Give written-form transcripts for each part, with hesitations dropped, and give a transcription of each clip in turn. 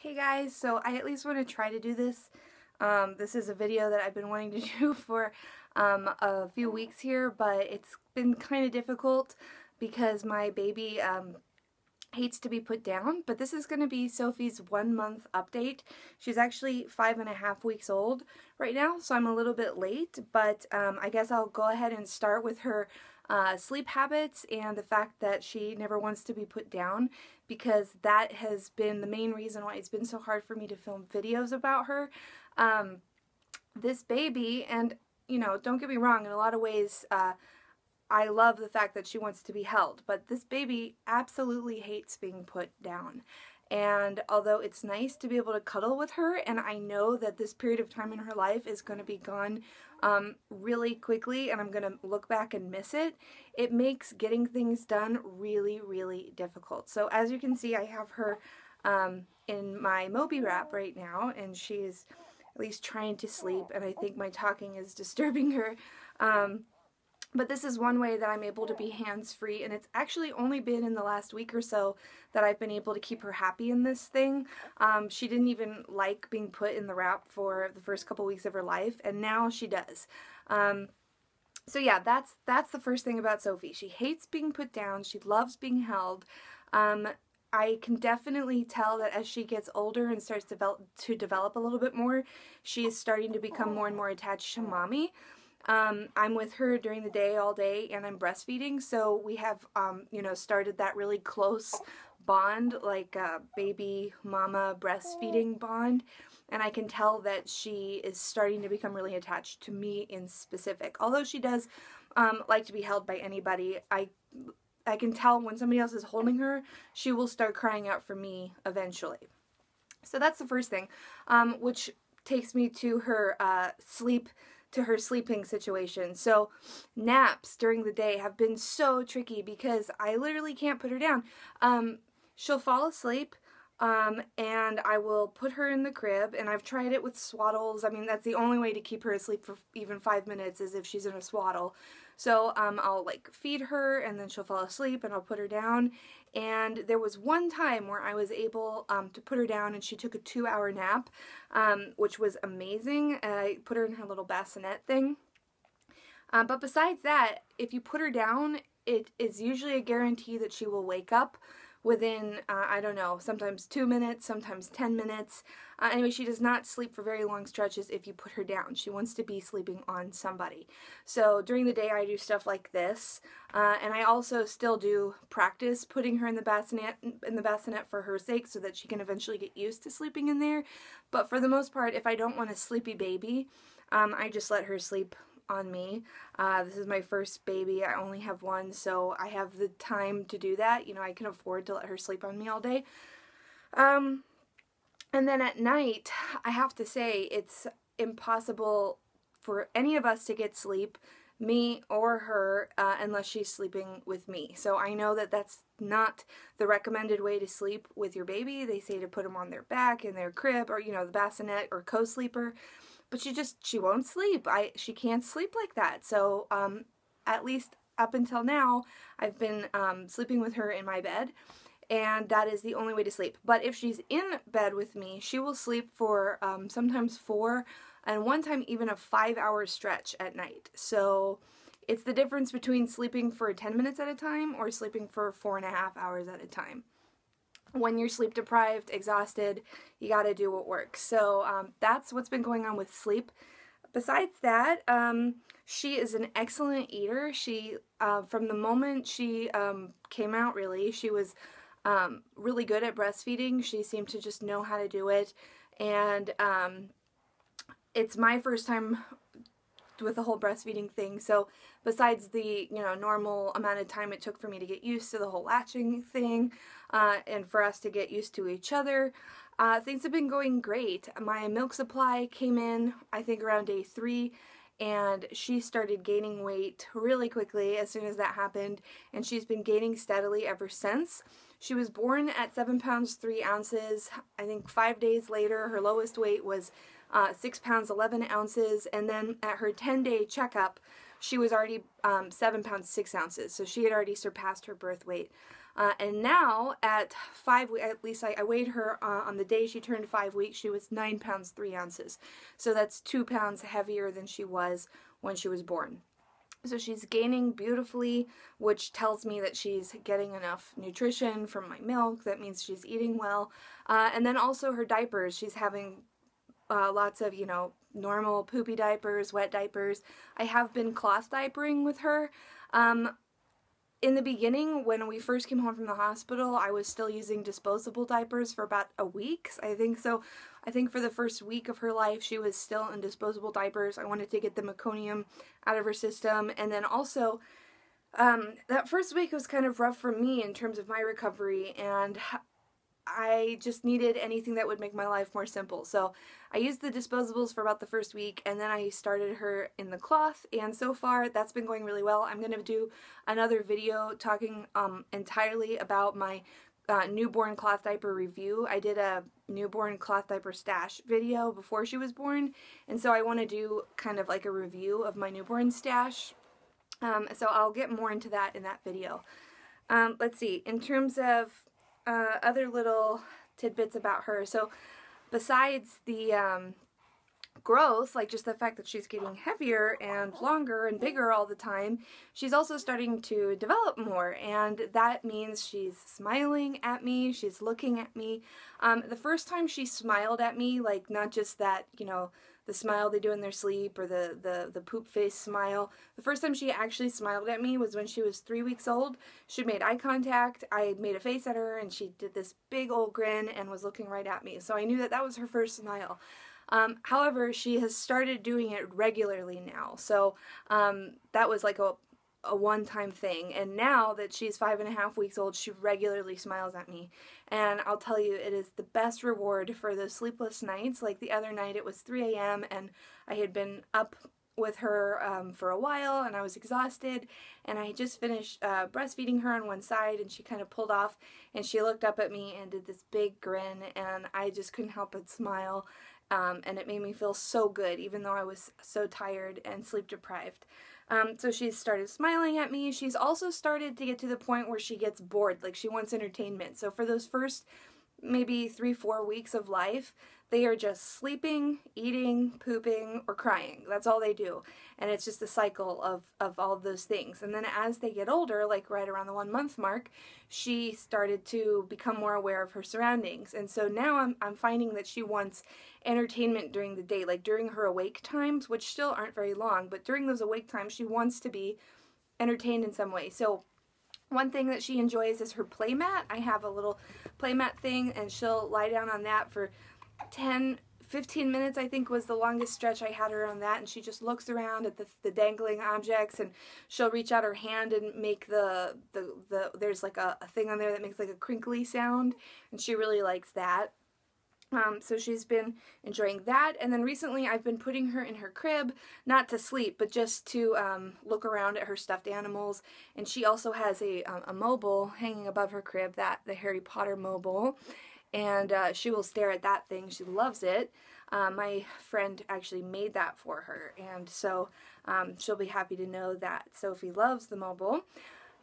Hey guys, so I at least want to try to do this. This is a video that I've been wanting to do for a few weeks here, but it's been kind of difficult because my baby hates to be put down. But this is going to be Sophie's 1 month update. She's actually 5.5 weeks old right now, so I'm a little bit late, but I guess I'll go ahead and start with her sleep habits and the fact that she never wants to be put down, because that has been the main reason why it's been so hard for me to film videos about her. This baby, and you know, don't get me wrong, in a lot of ways I love the fact that she wants to be held, but this baby absolutely hates being put down. And although it's nice to be able to cuddle with her, and I know that this period of time in her life is going to be gone really quickly, and I'm going to look back and miss it, it makes getting things done really, really difficult. So as you can see, I have her in my Moby wrap right now, and she's at least trying to sleep, and I think my talking is disturbing her. But this is one way that I'm able to be hands-free, and it's actually only been in the last week or so that I've been able to keep her happy in this thing. She didn't even like being put in the wrap for the first couple weeks of her life, and now she does. So yeah, that's the first thing about Sophie. She hates being put down. She loves being held. I can definitely tell that as she gets older and starts to develop a little bit more, she is starting to become more and more attached to mommy. I'm with her during the day all day, and I'm breastfeeding, so we have, you know, started that really close bond, like a baby mama breastfeeding bond, and I can tell that she is starting to become really attached to me in specific. Although she does like to be held by anybody, I can tell when somebody else is holding her, she will start crying out for me eventually. So that's the first thing, which takes me to her sleeping situation. So naps during the day have been so tricky because I literally can't put her down. She'll fall asleep, and I will put her in the crib, and I've tried it with swaddles. I mean, that's the only way to keep her asleep for even 5 minutes is if she's in a swaddle. So I'll like feed her, and then she'll fall asleep, and I'll put her down. And there was one time where I was able to put her down, and she took a 2-hour nap, which was amazing. I put her in her little bassinet thing. But besides that, if you put her down, it is usually a guarantee that she will wake up within, I don't know, sometimes 2 minutes, sometimes 10 minutes. Anyway, she does not sleep for very long stretches if you put her down. She wants to be sleeping on somebody. So during the day I do stuff like this, and I also still do practice putting her in the bassinet for her sake so that she can eventually get used to sleeping in there. But for the most part, if I don't want a sleepy baby, I just let her sleep on me. This is my first baby. I only have one, so I have the time to do that. You know, I can afford to let her sleep on me all day. And then at night, I have to say, it's impossible for any of us to get sleep, me or her, unless she's sleeping with me. So I know that that's not the recommended way to sleep with your baby. They say to put them on their back in their crib, or, you know, the bassinet or co-sleeper. But she won't sleep. She can't sleep like that. So at least up until now, I've been sleeping with her in my bed, and that is the only way to sleep. But if she's in bed with me, she will sleep for sometimes 4, and one time even a 5-hour stretch at night. So it's the difference between sleeping for 10 minutes at a time or sleeping for 4.5 hours at a time. When you're sleep deprived, exhausted, you gotta do what works. So that's what's been going on with sleep. Besides that, she is an excellent eater. She, from the moment she came out, really, she was really good at breastfeeding. She seemed to just know how to do it. And it's my first time with the whole breastfeeding thing, so besides the, you know, normal amount of time it took for me to get used to the whole latching thing, and for us to get used to each other, things have been going great. My milk supply came in, I think, around day 3, and she started gaining weight really quickly as soon as that happened, and she's been gaining steadily ever since. She was born at 7 pounds 3 ounces. I think 5 days later, her lowest weight was 6 pounds 11 ounces, and then at her 10-day checkup, she was already 7 pounds 6 ounces, so she had already surpassed her birth weight. And now at 5 weeks, at least I weighed her on the day she turned 5 weeks, she was 9 pounds 3 ounces. So that's 2 pounds heavier than she was when she was born. So she's gaining beautifully, which tells me that she's getting enough nutrition from my milk. That means she's eating well. And then also her diapers. She's having lots of, you know, normal poopy diapers, wet diapers. I have been cloth diapering with her. In the beginning, when we first came home from the hospital, I was still using disposable diapers for about a week, I think. So I think for the first week of her life, she was still in disposable diapers. I wanted to get the meconium out of her system. And then also, that first week was kind of rough for me in terms of my recovery, and I just needed anything that would make my life more simple. So I used the disposables for about the first week, and then I started her in the cloth, and so far that's been going really well. I'm going to do another video talking entirely about my newborn cloth diaper review. I did a newborn cloth diaper stash video before she was born, and so I want to do kind of like a review of my newborn stash. So I'll get more into that in that video. Let's see, in terms of other little tidbits about her. So besides the growth, like just the fact that she's getting heavier and longer and bigger all the time, she's also starting to develop more, and that means she's smiling at me, she's looking at me. The first time she smiled at me, like not just that, you know, the smile they do in their sleep or the poop face smile. The first time she actually smiled at me was when she was 3 weeks old. She made eye contact, I made a face at her, and she did this big old grin and was looking right at me. So I knew that that was her first smile. However, she has started doing it regularly now. So that was like a one-time thing, and now that she's 5.5 weeks old, she regularly smiles at me, and I'll tell you, it is the best reward for those sleepless nights. Like the other night, it was 3 a.m. and I had been up with her for a while, and I was exhausted, and I had just finished breastfeeding her on one side, and she kind of pulled off, and she looked up at me and did this big grin, and I just couldn't help but smile. And it made me feel so good, even though I was so tired and sleep deprived. So she's started smiling at me. She's also started to get to the point where she gets bored, like she wants entertainment. So for those first maybe 3-4 weeks of life, they are just sleeping, eating, pooping, or crying. That's all they do. And it's just a cycle of all of those things. And then as they get older, like right around the 1-month mark, she started to become more aware of her surroundings. And so now I'm finding that she wants entertainment during the day, like during her awake times, which still aren't very long, but during those awake times, she wants to be entertained in some way. So one thing that she enjoys is her play mat. I have a little play mat thing, and she'll lie down on that for 10-15 minutes, I think was the longest stretch I had her on that, and she just looks around at the dangling objects, and she'll reach out her hand and make there's like a thing on there that makes like a crinkly sound, and she really likes that. So she's been enjoying that, and then recently I've been putting her in her crib, not to sleep, but just to look around at her stuffed animals, and she also has a mobile hanging above her crib, the Harry Potter mobile, and she will stare at that thing. She loves it. My friend actually made that for her, and so she'll be happy to know that Sophie loves the mobile.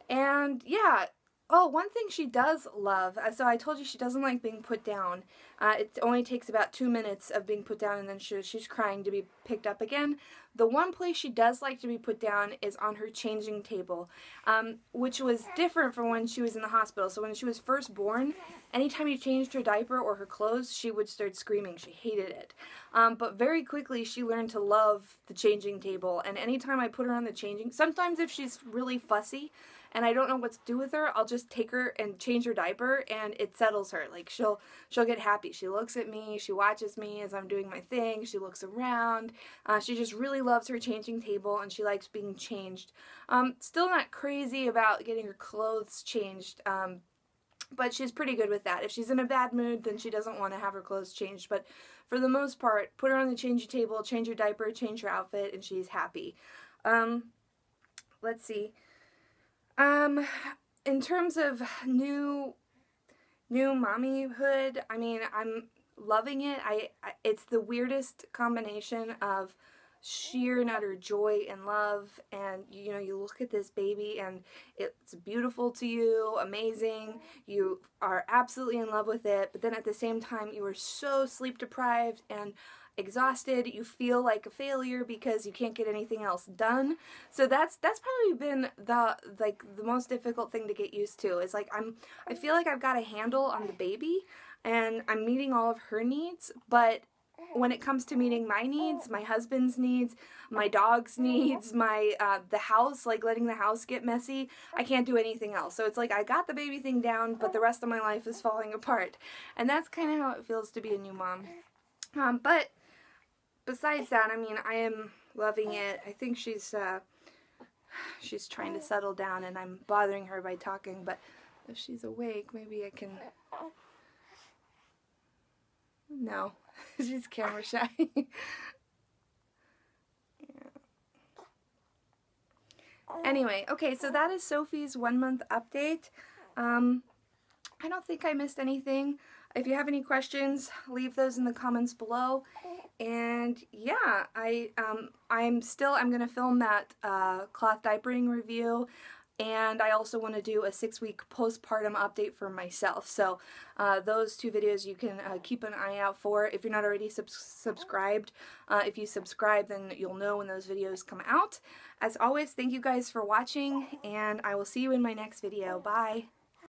And yeah, oh, one thing she does love, so I told you she doesn't like being put down. It only takes about 2 minutes of being put down, and then she's crying to be picked up again. The one place she does like to be put down is on her changing table, which was different from when she was in the hospital. So when she was first born, anytime you changed her diaper or her clothes, she would start screaming. She hated it. But very quickly, she learned to love the changing table, and anytime I put her on the changing, sometimes if she's really fussy, and I don't know what to do with her, I'll just take her and change her diaper, and it settles her. Like, she'll get happy. She looks at me, she watches me as I'm doing my thing, she looks around. She just really loves her changing table, and she likes being changed. Still not crazy about getting her clothes changed, but she's pretty good with that. If she's in a bad mood, then she doesn't want to have her clothes changed, but for the most part, put her on the changing table, change her diaper, change her outfit, and she's happy. Let's see. In terms of new mommyhood, I mean, I'm loving it. It's the weirdest combination of sheer and utter joy and love, and you know, you look at this baby and it's beautiful to you, amazing, you are absolutely in love with it, but then at the same time you are so sleep deprived and exhausted, you feel like a failure because you can't get anything else done. So that's probably been the most difficult thing to get used to, is like I feel like I've got a handle on the baby and I'm meeting all of her needs, but when it comes to meeting my needs, my husband's needs, my dog's needs, my the house, like letting the house get messy, I can't do anything else. So it's like I got the baby thing down, but the rest of my life is falling apart. And that's kind of how it feels to be a new mom. But besides that, I mean, I am loving it. I think she's trying to settle down and I'm bothering her by talking, but if she's awake, maybe I can... No, she's camera shy. Yeah. Anyway, okay, so that is Sophie's 1 month update. I don't think I missed anything. If you have any questions, leave those in the comments below. And yeah, I'm gonna film that cloth diapering review. And I also want to do a 6-week postpartum update for myself. So those 2 videos you can keep an eye out for. If you're not already subscribed, if you subscribe, then you'll know when those videos come out. As always, thank you guys for watching, and I will see you in my next video. Bye!